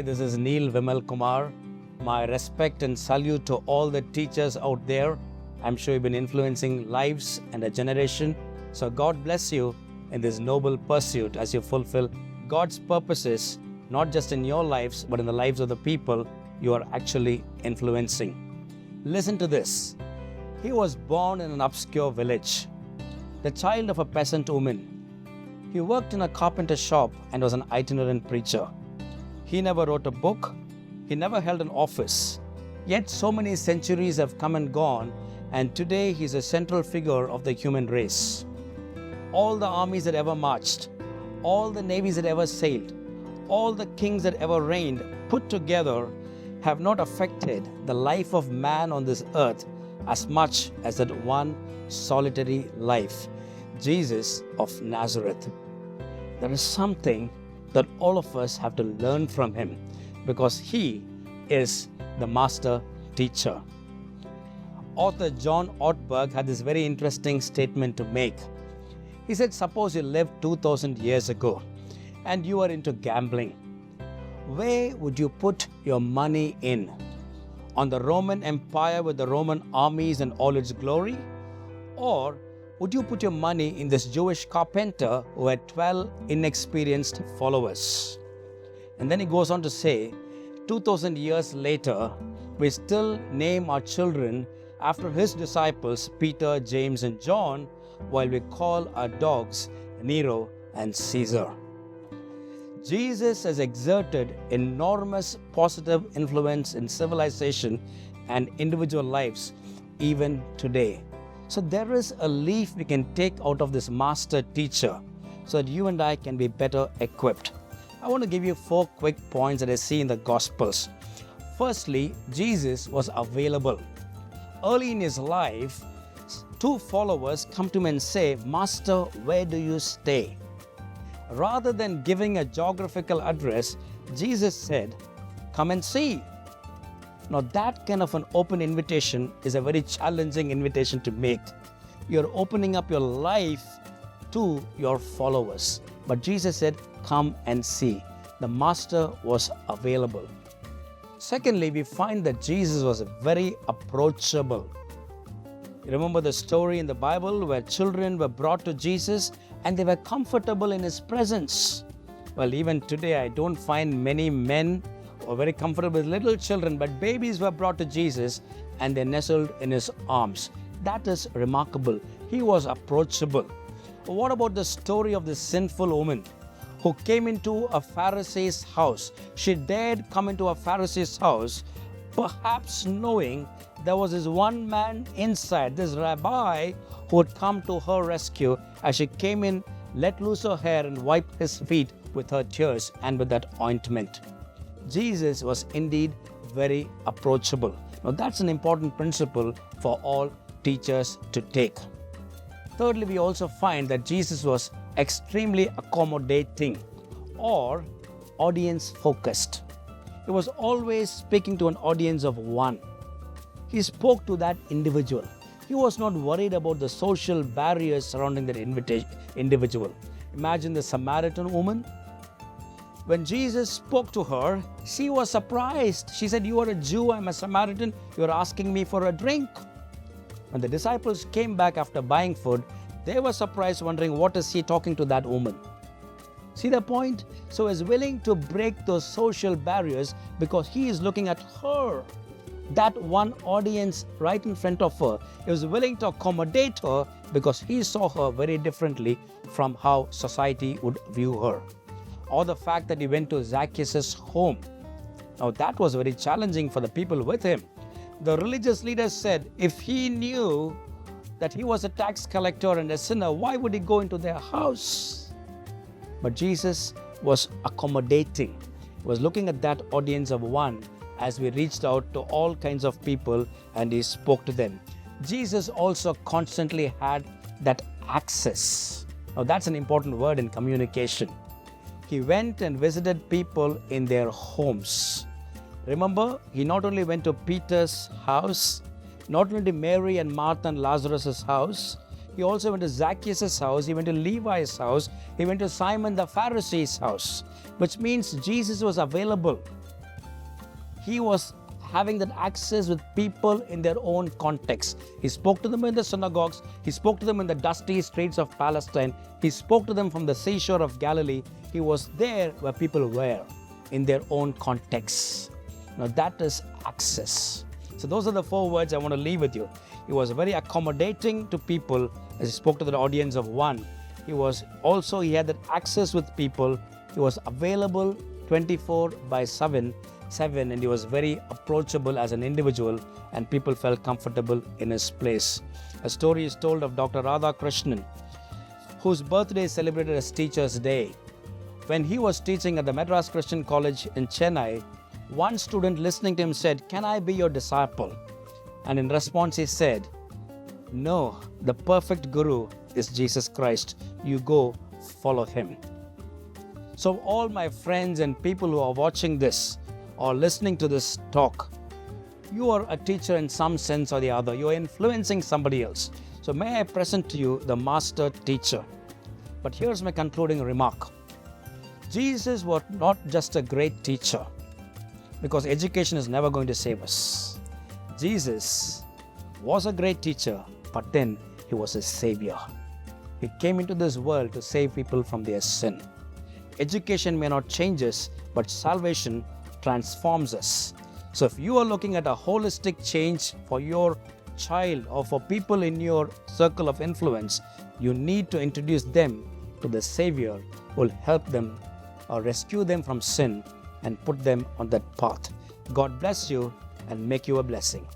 this is Neil Vimalkumar. My respect and salute to all the teachers out there. I'm sure you've been influencing lives and a generation. So God bless you in this noble pursuit as you fulfill God's purposes, not just in your lives, but in the lives of the people you are actually influencing. Listen to this. He was born in an obscure village, the child of a peasant woman. He worked in a carpenter shop and was an itinerant preacher. He never wrote a book. He never held an office. Yet so many centuries have come and gone, and today he is a central figure of the human race. All the armies that ever marched, all the navies that ever sailed, all the kings that ever reigned put together have not affected the life of man on this earth as much as that one solitary life, Jesus of Nazareth. There is something that all of us have to learn from him because he is the master teacher. Author John Ortberg had this very interesting statement to make. He said, suppose you lived 2000 years ago and you are into gambling. Where would you put your money in? On the Roman Empire with the Roman armies and all its glory? Or would you put your money in this Jewish carpenter who had 12 inexperienced followers? And then he goes on to say, 2000 years later, we still name our children after his disciples, Peter, James, and John, while we call our dogs Nero and Caesar. Jesus has exerted enormous positive influence in civilization and individual lives even today. So there is a leaf we can take out of this master teacher so that you and I can be better equipped. I want to give you 4 quick points that I see in the Gospels. Firstly, Jesus was available. Early in his life, 2 followers come to him and say, Master, where do you stay? Rather than giving a geographical address, Jesus said, come and see. Now that kind of an open invitation is a very challenging invitation to make. You're opening up your life to your followers. But Jesus said, come and see. The master was available. Secondly, we find that Jesus was very approachable. You remember the story in the Bible where children were brought to Jesus and they were comfortable in his presence. Well, even today, I don't find many men who are very comfortable with little children, but babies were brought to Jesus and they nestled in his arms. That is remarkable. He was approachable. What about the story of this sinful woman who came into a Pharisee's house? She dared come into a Pharisee's house, perhaps knowing there was this one man inside, this rabbi, who would come to her rescue as she came in, let loose her hair and wiped his feet with her tears and with that ointment. Jesus was indeed very approachable. Now that's an important principle for all teachers to take. Thirdly, we also find that Jesus was extremely accommodating or audience focused. He was always speaking to an audience of one. He spoke to that individual. He was not worried about the social barriers surrounding that individual. Imagine the Samaritan woman. When Jesus spoke to her, she was surprised. She said, you are a Jew, I'm a Samaritan, you are asking me for a drink. When the disciples came back after buying food, they were surprised, wondering, what is he talking to that woman? See the point? So he's willing to break those social barriers because he is looking at her. That one audience right in front of her. He was willing to accommodate her because he saw her very differently from how society would view her. Or the fact that he went to Zacchaeus' home. Now that was very challenging for the people with him. The religious leaders said, if he knew that he was a tax collector and a sinner, why would he go into their house? But Jesus was accommodating. He was looking at that audience of one as we reached out to all kinds of people and he spoke to them. Jesus also constantly had that access. Now that's an important word in communication. He went and visited people in their homes. Remember, he not only went to Peter's house, not only to Mary and Martha and Lazarus' house, he also went to Zacchaeus' house, he went to Levi's house, he went to Simon the Pharisee's house, which means Jesus was available. he was having that access with people in their own context. He spoke to them in the synagogues. He spoke to them in the dusty streets of Palestine. He spoke to them from the seashore of Galilee. He was there where people were in their own context. Now that is access. So those are the 4 words I want to leave with you. He was very accommodating to people as he spoke to the audience of 1. He had that access with people. He was available 24/7, and he was very approachable as an individual, and people felt comfortable in his place. A story is told of Dr. Radha Krishnan, whose birthday is celebrated as Teacher's Day. When he was teaching at the Madras Christian College in Chennai, one student listening to him said, "Can I be your disciple?" And in response he said, "No, the perfect guru is Jesus Christ. You go follow him." So all my friends and people who are watching this or listening to this talk, you are a teacher in some sense or the other. You are influencing somebody else. So may I present to you the master teacher. But here's my concluding remark. Jesus was not just a great teacher, because education is never going to save us. Jesus was a great teacher, but then he was a savior. He came into this world to save people from their sin. Education may not change us, but salvation transforms us. So if you are looking at a holistic change for your child or for people in your circle of influence, you need to introduce them to the Savior who will help them or rescue them from sin and put them on that path. God bless you and make you a blessing.